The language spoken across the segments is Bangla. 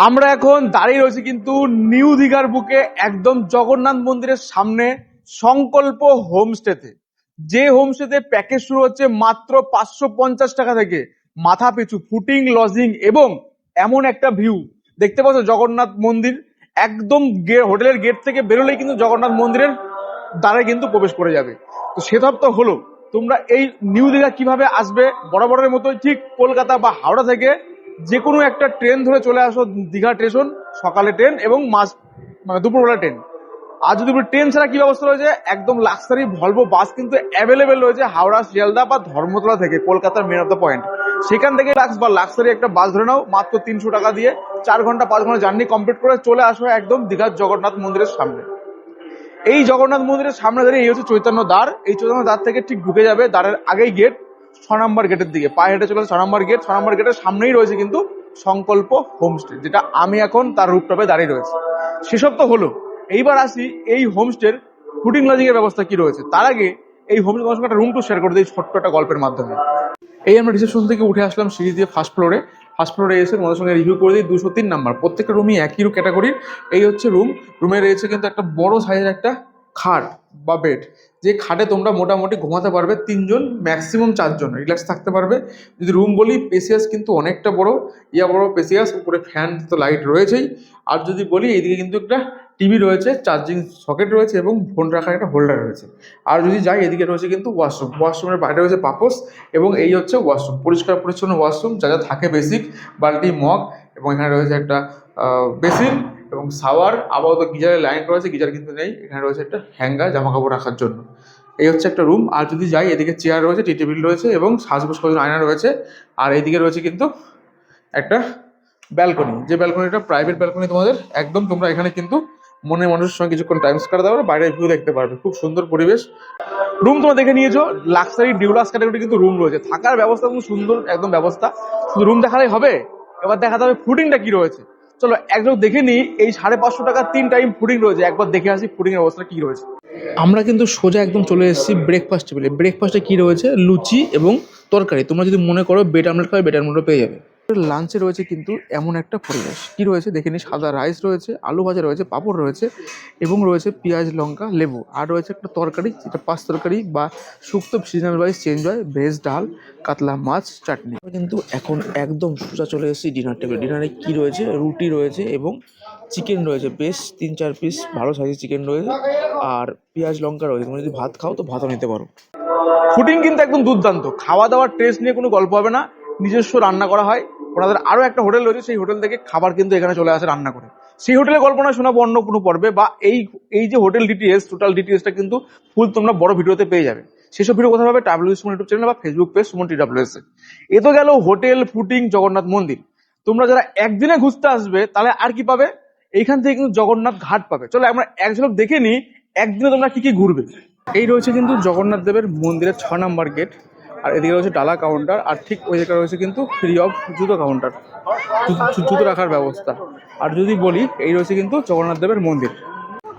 আমরা এখন দাঁড়িয়ে রয়েছি কিন্তু নিউ দীঘার বুকে একদম জগন্নাথ মন্দিরের সামনে সংকল্প হোমস্টেতে। যে হোমস্টেতে প্যাকেজ শুরু হচ্ছে মাত্র 550 টাকা থেকে, মাথা পিছু ফুটিং লজিং এবং এমন একটা ভিউ দেখতে পাচ্ছ জগন্নাথ মন্দির একদম হোটেলের গেট থেকে বেরোলেই কিন্তু জগন্নাথ মন্দিরের দ্বারে কিন্তু প্রবেশ করে যাবে। তো সেসব তো হলো, তোমরা এই নিউ দীঘা কিভাবে আসবে, বরাবরের মতো ঠিক কলকাতা বা হাওড়া থেকে যে কোনো একটা ট্রেন ধরে চলে আসো দীঘা স্টেশন, সকালে ট্রেন এবং মানে দুপুরবেলা ট্রেন। আর যদি ট্রেন ছাড়া কি ব্যবস্থা রয়েছে, একদম লাক্সারি ভলভো বাস কিন্তু অ্যাভেলেবেল রয়েছে হাওড়া, শিয়ালদা বা ধর্মতলা থেকে, কলকাতার মেন অফ দ্য পয়েন্ট। সেখান থেকে লাক্সারি একটা বাস ধরে নাও, মাত্র 300 টাকা দিয়ে 4 ঘন্টা 5 ঘন্টা জার্নি কমপ্লিট করে চলে আসো একদম দীঘার জগন্নাথ মন্দিরের সামনে। এই জগন্নাথ মন্দিরের সামনে দাঁড়িয়ে এই হচ্ছে চৈতন্য দ্বার। এই চৈতন্য দ্বার থেকে ঠিক ঢুকে যাবে, দ্বারের আগেই গেট, 6 নম্বর গেটের দিকে পায়ে হেঁটে চলে 6 নম্বর গেট। 6 নম্বর গেটের সামনেই রয়েছে কিন্তু সংকল্প হোমস্টে, যেটা আমি এখন তার রুফটপে দাঁড়িয়ে রয়েছে। সেসব তো হলো, এইবার আসি এই হোমস্টের ফুডিং লজিং এর ব্যবস্থা কি রয়েছে। তার আগে এই হোমস্টে একটা রুম টু শেয়ার করে দিই ছোট্ট একটা গল্পের মাধ্যমে। এই আমরা রিসেপশন থেকে উঠে আসলাম সিঁড়ি দিয়ে ফার্স্ট ফ্লোরে এসে তোমাদের সঙ্গে রিভিউ করে দিই 203 নাম্বার। প্রত্যেকটা রুমই একই ক্যাটাগরির। এই হচ্ছে রুমে রয়েছে কিন্তু একটা বড় সাইজের একটা খাট বা বেড, যে খাটে তোমরা মোটামুটি ঘুমাতে পারবে 3 জন, ম্যাক্সিমাম 4 জন রিল্যাক্স থাকতে পারবে। যদি রুম বলি, পেসিয়াস কিন্তু অনেকটা বড়, বড় পেসিয়াস, উপরে ফ্যান তো লাইট রয়েছেই। আর যদি বলি, এইদিকে কিন্তু একটা টিভি রয়েছে, চার্জিং সকেট রয়েছে এবং ফোন রাখার একটা হোল্ডার রয়েছে। আর যদি যাই, এদিকে রয়েছে কিন্তু ওয়াশরুমের বাইরে রয়েছে পাপোস এবং এই হচ্ছে ওয়াশরুম, পরিষ্কার পরিচ্ছন্ন ওয়াশরুম যা যা থাকে বেসিক, বালতি মগ এবং এখানে রয়েছে একটা বেসিন এবং শাওয়ার। আপাতত গিজারের লাইন রয়েছে, গিজার কিন্তু নেই। এখানে রয়েছে একটা হ্যাঙ্গার জামা কাপড় রাখার জন্য। এই হচ্ছে একটা রুম। আর যদি যাই, এদিকে চেয়ার রয়েছে, টি টেবিল রয়েছে এবং সাজগোজ করার আয়না রয়েছে। আর এইদিকে রয়েছে কিন্তু একটা ব্যালকনি, যে ব্যালকনিটা প্রাইভেট ব্যালকনি তোমাদের, একদম তোমরা এখানে কিন্তু মনের মানুষের সঙ্গে কিছুক্ষণ টাইম স্পেন্ড করতে পারবে, বাইরের ভিউ দেখতে পারবে, খুব সুন্দর পরিবেশ। রুম তোমরা দেখে নিয়েছো, লাক্সারি ডিউলাক্স ক্যাটাগরি কিন্তু রুম রয়েছে, থাকার ব্যবস্থা খুব সুন্দর একদম ব্যবস্থা। শুধু রুম দেখালেই হবে, এবার দেখাতে হবে ফুডিংটা কি রয়েছে। চলো একজন দেখে নিই, এই 550 টাকার 3 টাইম ফুডিং রয়েছে, একবার দেখে আসি ফুডিং এর অবস্থা কি রয়েছে। আমরা কিন্তু সোজা একদম চলে এসেছি ব্রেকফাস্ট টেবিলে। ব্রেকফাস্টে কি রয়েছে, লুচি এবং তরকারি। তোমরা যদি মনে করো বেড আমলেট খাবে, বেড আমলেটও পেয়ে যাবে। লাঞ্চে রয়েছে কিন্তু এমন একটা পরিবেশ, কি রয়েছে দেখে নিই। সাদা রাইস রয়েছে, আলু ভাজা রয়েছে, পাঁপড় রয়েছে এবং রয়েছে পেঁয়াজ লঙ্কা লেবু। আর রয়েছে একটা তরকারি, যেটা পাঁচ তরকারি বা শুক্তো, সিজনাল ওয়াইজ চেঞ্জ হয়, ভেজ ডাল, কাতলা মাছ, চাটনি। কিন্তু এখন একদম সোজা চলে এসেছি ডিনার টেবিল। ডিনারে কি রয়েছে, রুটি রয়েছে এবং চিকেন রয়েছে, বেশ 3-4 পিস ভালো সাইজের চিকেন রয়েছে আর পেঁয়াজ লঙ্কা রয়েছে। তুমি যদি ভাত খাও তো ভাতও নিতে পারো। ফুডিং কিন্তু একদম দুর্দান্ত, খাওয়া দাওয়ার টেস্ট নিয়ে কোনো গল্প হবে না, নিজস্ব রান্না করা হয়। ওনাদের আরো একটা হোটেল রয়েছে, সেই হোটেল থেকে খাবার কিন্তু এখানে চলে আসে রান্না করে। সেই হোটেলের গল্প নয়, শোনাবো অন্য কোনো পর্বে, বা এই যে হোটেল ডিটেলস, টোটাল ডিটেলসটা কিন্তু ফুল তোমরা বড় ভিডিওতে পেয়ে যাবে। সেসব ভিডিও কোথায় পাবে, ট্রাভেলস সুমন ইউটিউব চ্যানেল বা ফেসবুক পেজ সুমন TWS এ। এ তো গেল হোটেল, ফুডিং, জগন্নাথ মন্দির। তোমরা যারা একদিনে ঘুরতে আসবে তাহলে আর কি পাবে, এইখান থেকে কিন্তু জগন্নাথ ঘাট পাবে। চলো আমরা এক ঝলক দেখে নিই একদিনে তোমরা কি কি ঘুরবে। এই রয়েছে কিন্তু জগন্নাথ দেবের মন্দিরের 6 নম্বর গেট। আর এদিকে রয়েছে ডালা কাউন্টার, আর ঠিক ওই দিকে রয়েছে কিন্তু ফ্রি অফ জুতো কাউন্টার, জুতো রাখার ব্যবস্থা। আর যদি বলি, এই রয়েছে কিন্তু জগন্নাথ দেবের মন্দির।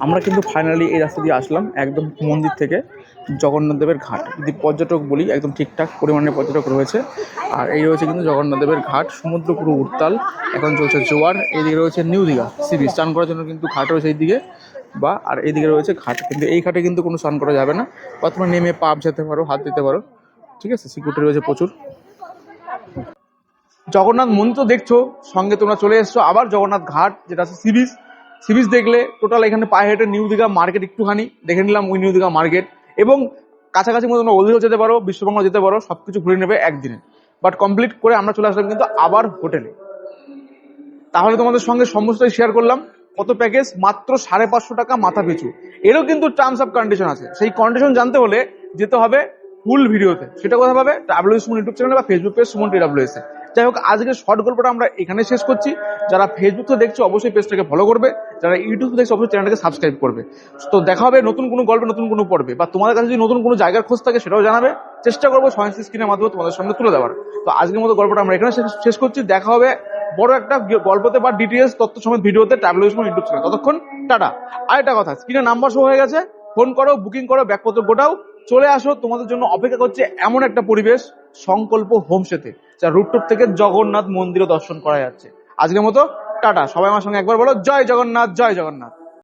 আমরা কিন্তু ফাইনালি এই রাস্তা দিয়ে আসলাম একদম মন্দির থেকে জগন্নাথ দেবের ঘাট। যদি পর্যটক বলি, একদম ঠিকঠাক পরিমাণে পর্যটক রয়েছে। আর এই রয়েছে কিন্তু জগন্নাথ দেবের ঘাট, সমুদ্র পুরো উত্তাল, এখন চলছে জোয়ার। এইদিকে রয়েছে নিউ দীঘা সি বিচ, স্নান করার জন্য কিন্তু ঘাট রয়েছে এইদিকে, বা আর এইদিকে রয়েছে ঘাট। কিন্তু এই ঘাটে কিন্তু কোনো স্নান করা যাবে না, বা তোমরা নেমে পাপ যেতে পারো, হাত দিতে পারো, ঠিক আছে, সিকিউরিটি রয়েছে প্রচুর। জগন্নাথ মন্দির তো দেখছো, সঙ্গে তোমরা চলে এসছো আবার জগন্নাথ ঘাট, যেটা আছে সি বিচ। সি বিচ দেখলে টোটাল এখানে পায়ে হেঁটে নিউ দীঘা মার্কেট একটুখানি দেখে নিলাম, ওই নিউ দীঘা মার্কেট, এবং কাছাকাছি মতো তোমরা ওদিকেও যেতে পারো, বিশ্ববঙ্গ যেতে পারো, সবকিছু ঘুরে নেবে একদিনে। বাট কমপ্লিট করে আমরা চলে আসলাম কিন্তু আবার হোটেলে। তাহলে তোমাদের সঙ্গে সমস্তই শেয়ার করলাম। কত প্যাকেজ, মাত্র 550 টাকা মাথা পিছু। এরও কিন্তু টার্মস অফ কন্ডিশন আছে, সেই কন্ডিশন জানতে হলে যেতে হবে ফুল ভিডিওতে। সেটা কোথায় পাবে, ট্রাভেলস সুমন ইউটিউব চ্যানেল বা ফেসবুক পেজ সুমন TWS এ। যাই হোক, আজকের শর্ট গল্পটা আমরা এখানে শেষ করছি। যারা ফেসবুক থেকে দেখছো অবশ্যই পেজটাকে ফলো করবে, যারা ইউটিউব দেখছো অবশ্যই চ্যানেলটাকে সাবস্ক্রাইব করবে। তো দেখা হবে নতুন কোনো গল্পে, নতুন কোনো পর্বে, বা তোমাদের কাছে যদি নতুন কোনো জায়গার খোঁজ থাকে সেটাও জানাবে, চেষ্টা করবো সয়েন্স স্ক্রিনের মাধ্যমে তোমাদের সামনে তুলে দেওয়ার। তো আজকের মতো গল্পটা আমরা এখানে শেষ করছি। দেখা হবে বড় একটা গল্পতে বা ডিটেলস তথ্য সমেত ভিডিওতে ট্রাভেলস সুমন ইউটিউব চ্যানেল। ততক্ষণ টাটা। আরেকটা কথা, স্ক্রিনে নাম্বার শো হয়ে গেছে, ফোন করো, বুকিং করো, ব্যাগপত্র গোটাও, চলে আসো। তোমাদের জন্য অপেক্ষা করছে এমন একটা পরিবেশ, সংকল্প হোমস্টেতে, যা রুটটপ থেকে জগন্নাথ মন্দিরও দর্শন করা যাচ্ছে। আজকের মতো টাটা। সবাই আমার সঙ্গে একবার বলো জয় জগন্নাথ, জয় জগন্নাথ।